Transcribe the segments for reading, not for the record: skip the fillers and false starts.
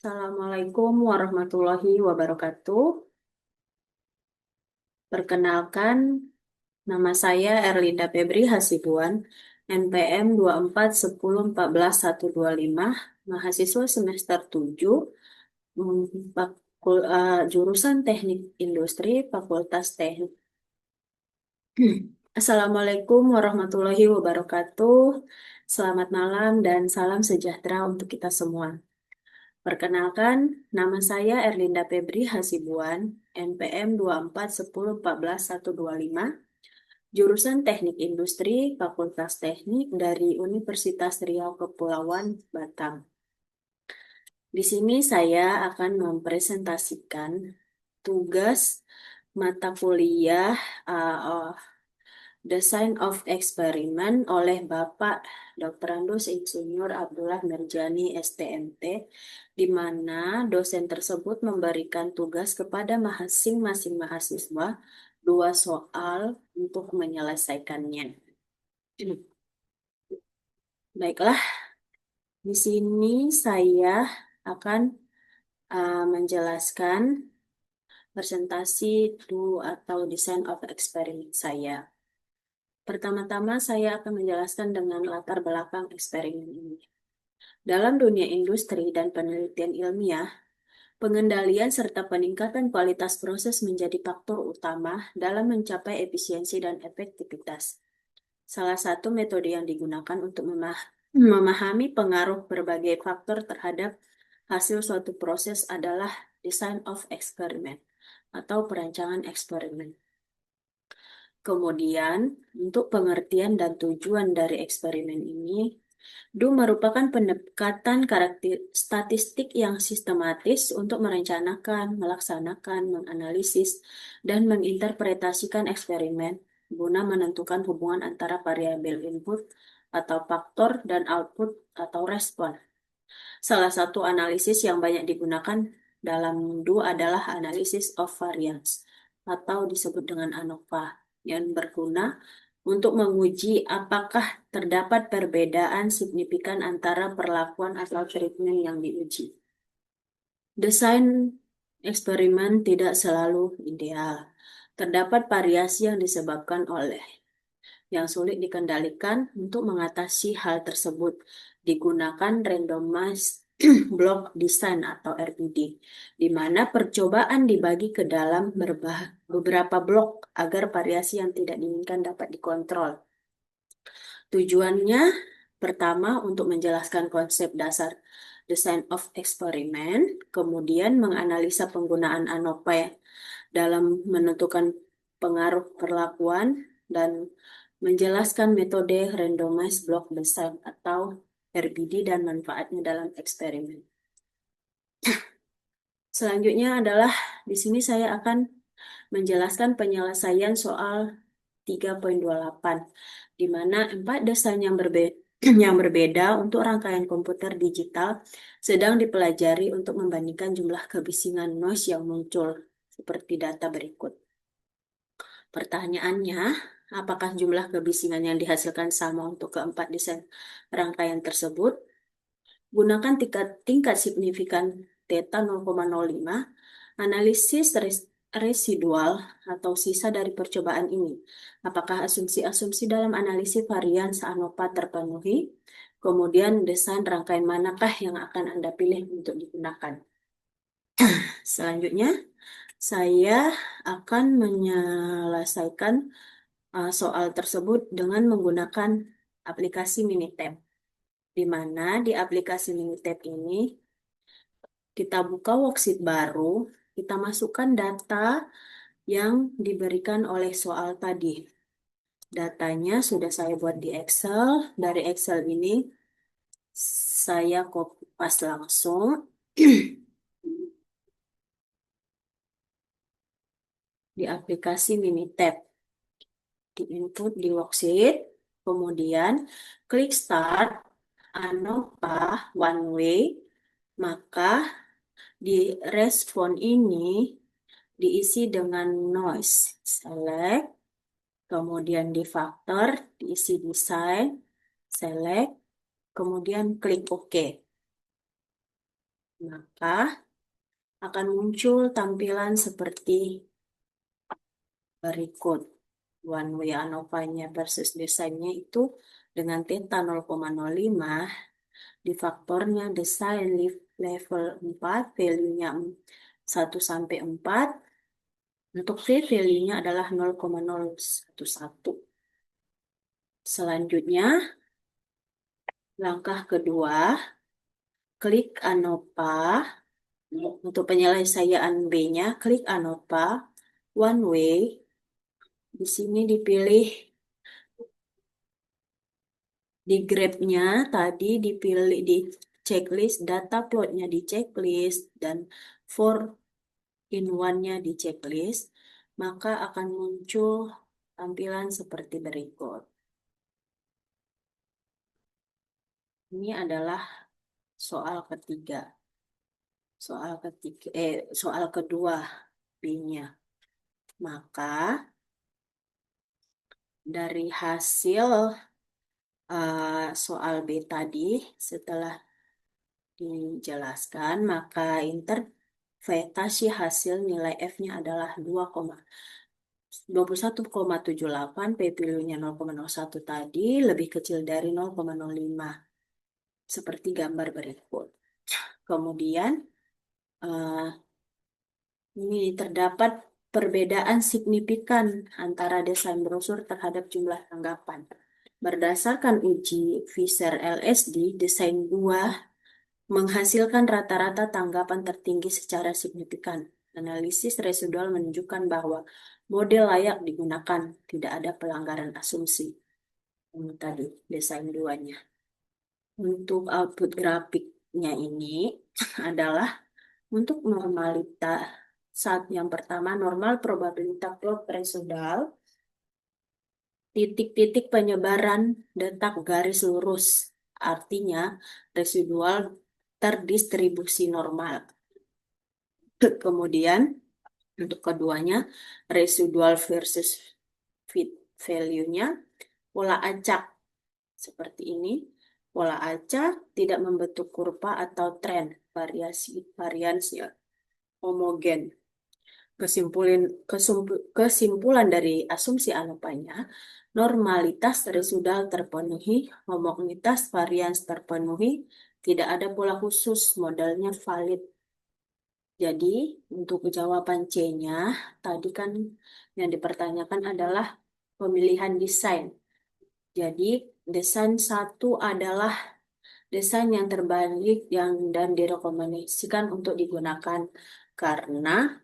Assalamualaikum warahmatullahi wabarakatuh. Perkenalkan, nama saya Erlinda Febri Hasibuan, NPM 2410141125, mahasiswa semester 7, jurusan Teknik Industri, Fakultas Teknik. Assalamualaikum warahmatullahi wabarakatuh. Selamat malam dan salam sejahtera untuk kita semua. Perkenalkan, nama saya Erlinda Febri Hasibuan, NPM 2410141125, jurusan Teknik Industri, Fakultas Teknik dari Universitas Riau Kepulauan Batam. Di sini saya akan mempresentasikan tugas mata kuliah uh, Design of Experiment oleh Bapak Dr. Andus Insinyur Abdullah Merjani STMT, di mana dosen tersebut memberikan tugas kepada masing-masing mahasiswa 2 soal untuk menyelesaikannya. Baiklah, di sini saya akan menjelaskan presentasi atau design of experiment saya. Pertama-tama saya akan menjelaskan dengan latar belakang eksperimen ini. Dalam dunia industri dan penelitian ilmiah, pengendalian serta peningkatan kualitas proses menjadi faktor utama dalam mencapai efisiensi dan efektivitas. Salah satu metode yang digunakan untuk memahami pengaruh berbagai faktor terhadap hasil suatu proses adalah design of experiment atau perancangan eksperimen. Kemudian, untuk pengertian dan tujuan dari eksperimen ini, merupakan pendekatan karakter statistik yang sistematis untuk merencanakan, melaksanakan, menganalisis, dan menginterpretasikan eksperimen guna menentukan hubungan antara variabel input atau faktor dan output atau respon. Salah satu analisis yang banyak digunakan dalam adalah analisis of variance atau disebut dengan ANOVA, yang berguna untuk menguji apakah terdapat perbedaan signifikan antara perlakuan atau treatment yang diuji. Desain eksperimen tidak selalu ideal. Terdapat variasi yang disebabkan oleh yang sulit dikendalikan. Untuk mengatasi hal tersebut, digunakan randomized block design atau RBD, di mana percobaan dibagi ke dalam beberapa blok agar variasi yang tidak diinginkan dapat dikontrol. Tujuannya pertama untuk menjelaskan konsep dasar design of experiment, kemudian menganalisa penggunaan ANOVA dalam menentukan pengaruh perlakuan, dan menjelaskan metode randomized block design atau RBD dan manfaatnya dalam eksperimen. Selanjutnya adalah di sini saya akan menjelaskan penyelesaian soal 3.28, di mana 4 desain yang berbeda untuk rangkaian komputer digital sedang dipelajari untuk membandingkan jumlah kebisingan noise yang muncul seperti data berikut. Pertanyaannya, apakah jumlah kebisingan yang dihasilkan sama untuk keempat desain rangkaian tersebut? Gunakan tingkat signifikan theta 0,05, analisis residual atau sisa dari percobaan ini. Apakah asumsi-asumsi dalam analisis varians ANOVA terpenuhi? Kemudian desain rangkaian manakah yang akan Anda pilih untuk digunakan? Selanjutnya, saya akan menyelesaikan soal tersebut dengan menggunakan aplikasi Minitab, di mana di aplikasi Minitab ini kita buka worksheet baru, kita masukkan data yang diberikan oleh soal tadi. Datanya sudah saya buat di Excel. Dari Excel ini saya copy paste langsung di aplikasi Minitab. Di input di worksheet, kemudian klik start ANOVA one way, maka di respon ini diisi dengan noise. Select, kemudian di faktor diisi design, select, kemudian klik OK. maka akan muncul tampilan seperti berikut. One way ANOVA-nya versus desainnya itu dengan theta 0,05, di faktornya desain level 4, value-nya 1 sampai 4. Untuk V, value-nya adalah 0,011. Selanjutnya, langkah kedua, klik ANOVA. Untuk penyelesaian B-nya, klik ANOVA, one way. Di sini dipilih di grab-nya, tadi dipilih di checklist, data plot-nya di checklist, dan for in one-nya di checklist, maka akan muncul tampilan seperti berikut. Ini adalah soal ketiga. Soal kedua B-nya. Maka dari hasil soal B tadi, setelah dijelaskan, maka interpretasi hasil nilai F-nya adalah 21,78, P-value-nya 0,01 tadi, lebih kecil dari 0,05, seperti gambar berikut. Kemudian, eh, ini terdapat perbedaan signifikan antara desain brosur terhadap jumlah tanggapan. Berdasarkan uji Fisher LSD, desain 2 menghasilkan rata-rata tanggapan tertinggi secara signifikan. Analisis residual menunjukkan bahwa model layak digunakan, tidak ada pelanggaran asumsi. Ini tadi desain 2-nya. Untuk output grafiknya ini adalah untuk normalitas. Saat yang pertama, normal probabilitas plot residual, titik-titik penyebaran detak garis lurus. Artinya, residual terdistribusi normal. Kemudian, untuk keduanya, residual versus fit value-nya, pola acak seperti ini. Pola acak tidak membentuk kurva atau tren, variansi homogen. Kesimpulan dari asumsi ANOVA-nya, normalitas residual terpenuhi, homogenitas varians terpenuhi, tidak ada pola khusus, modelnya valid. Jadi, untuk jawaban C-nya, tadi kan yang dipertanyakan adalah pemilihan desain. Jadi, desain 1 adalah desain yang terbaik dan direkomendasikan untuk digunakan karena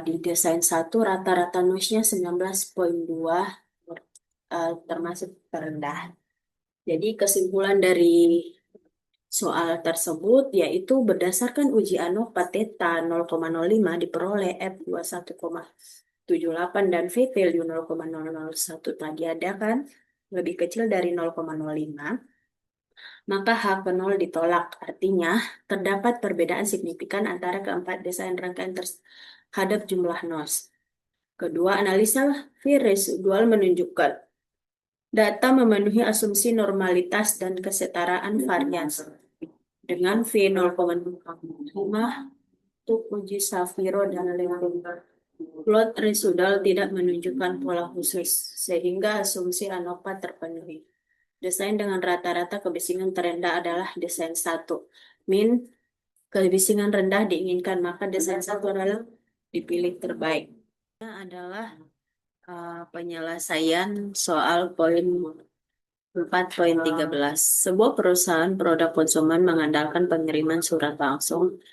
di desain 1 rata-rata noise-nya 19,2, termasuk terendah. Jadi kesimpulan dari soal tersebut yaitu berdasarkan uji ANOVA theta 0,05 diperoleh F 21,78 dan V value 0,001 tadi ada kan lebih kecil dari 0,05, maka H0 ditolak. Artinya terdapat perbedaan signifikan antara keempat desain rangkaian terhadap jumlah noise. Kedua, analisa V residual menunjukkan data memenuhi asumsi normalitas dan kesetaraan varians. Dengan V 0,05 untuk uji Shapiro dan Levin. Plot residual tidak menunjukkan pola khusus, sehingga asumsi ANOVA terpenuhi. Desain dengan rata-rata kebisingan terendah adalah desain 1. Min kebisingan rendah diinginkan, maka desain 1 adalah dipilih terbaik. Ini adalah penyelesaian soal poin 4.13. Sebuah perusahaan produk konsumen mengandalkan pengiriman surat langsung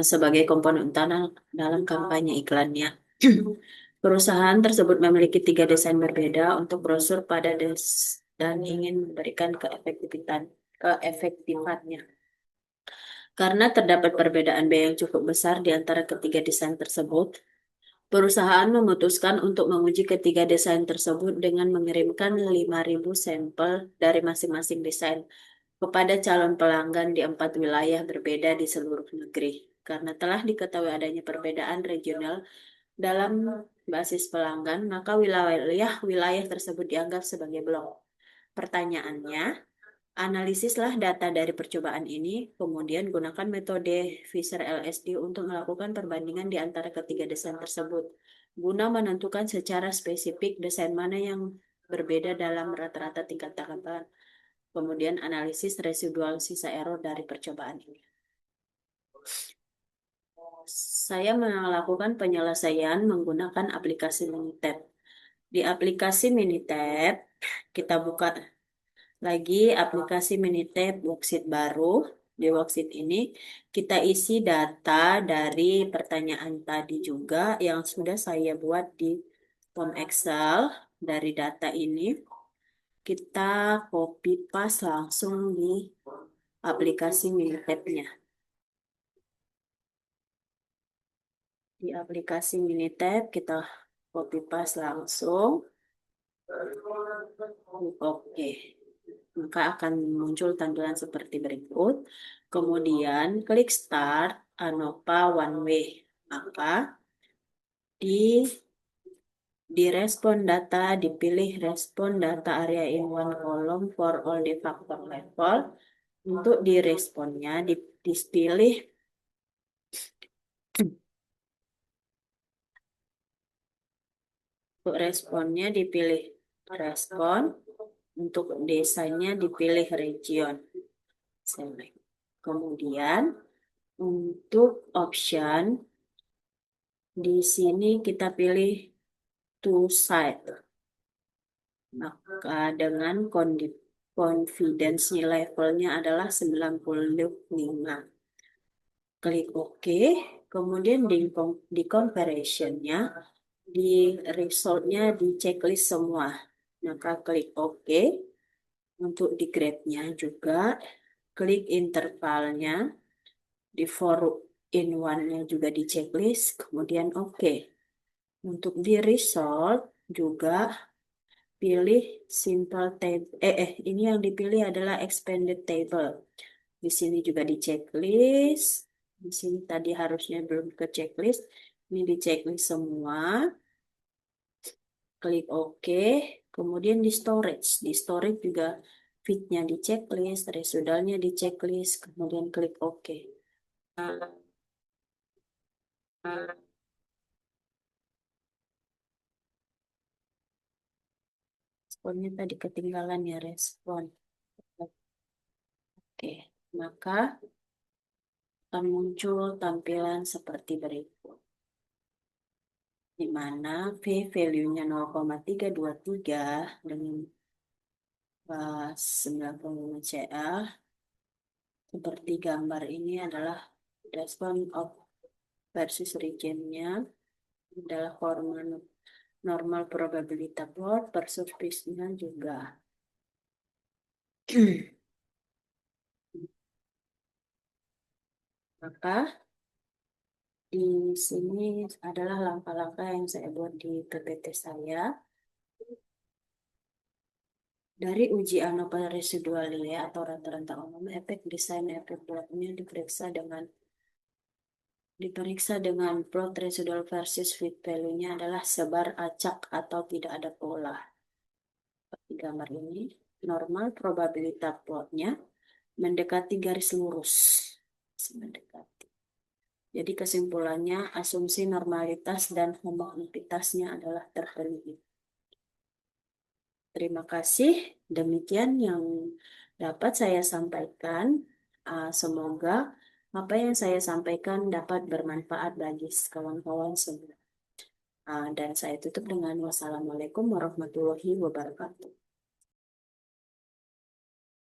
sebagai komponen utama dalam kampanye iklannya. Perusahaan tersebut memiliki 3 desain berbeda untuk brosur pada dan ingin memberikan keefektifannya. Karena terdapat perbedaan biaya yang cukup besar di antara ketiga desain tersebut, perusahaan memutuskan untuk menguji ketiga desain tersebut dengan mengirimkan 5.000 sampel dari masing-masing desain kepada calon pelanggan di 4 wilayah berbeda di seluruh negeri. Karena telah diketahui adanya perbedaan regional dalam basis pelanggan, maka wilayah tersebut dianggap sebagai blok. Pertanyaannya, Analisislah data dari percobaan ini, kemudian gunakan metode Fisher LSD untuk melakukan perbandingan di antara ketiga desain tersebut, guna menentukan secara spesifik desain mana yang berbeda dalam rata-rata tingkat tangkapan. Kemudian analisis residual sisa error dari percobaan ini. Saya melakukan penyelesaian menggunakan aplikasi Minitab. Di aplikasi Minitab, kita buka lagi aplikasi Minitab worksheet baru. Di worksheet ini kita isi data dari pertanyaan tadi juga yang sudah saya buat di form Excel. Dari data ini kita copy paste langsung di aplikasi Minitab-nya. Di aplikasi Minitab kita copy paste langsung. Oke. Maka akan muncul tampilan seperti berikut. Kemudian klik Start ANOVA One Way. Maka di respon data dipilih respon data area in one column for all the factor level. Untuk di responnya dipilih untuk responnya dipilih respon. Untuk desainnya dipilih region. Select. Kemudian untuk option di sini kita pilih two side. Maka dengan confidence levelnya adalah 95. Klik OK. Kemudian di comparison-nya, di result-nya di checklist semua. Maka klik OK. Untuk di grade-nya juga, klik intervalnya, di for in one-nya juga di checklist, kemudian OK. Untuk di result juga pilih simple table. Ini yang dipilih adalah expanded table. Di sini juga di checklist. Di sini tadi harusnya belum ke checklist. Ini di checklist semua. Klik OK. Kemudian di storage. Di storage juga fitnya di checklist, residualnya di checklist. Kemudian klik OK. Responnya tadi ketinggalan ya respon. Oke, maka akan muncul tampilan seperti berikut. Di mana V value-nya 0,323 dengan 95 CA. Seperti gambar ini adalah respon of versus region-nya adalah formal normal probability plot per surface-nya juga. Maka di sini adalah langkah-langkah yang saya buat di PPT saya. Dari uji ANOVA residual ya atau rata-rata umum, efek desain efek plotnya diperiksa dengan plot residual versus fit value-nya adalah sebar acak atau tidak ada pola. Di gambar ini, normal probabilitas plotnya mendekati garis lurus. Mendekati. Jadi kesimpulannya, asumsi normalitas dan homogenitasnya adalah terpenuhi. Terima kasih. Demikian yang dapat saya sampaikan. Semoga apa yang saya sampaikan dapat bermanfaat bagi kawan-kawan semua. Dan saya tutup dengan wassalamualaikum warahmatullahi wabarakatuh.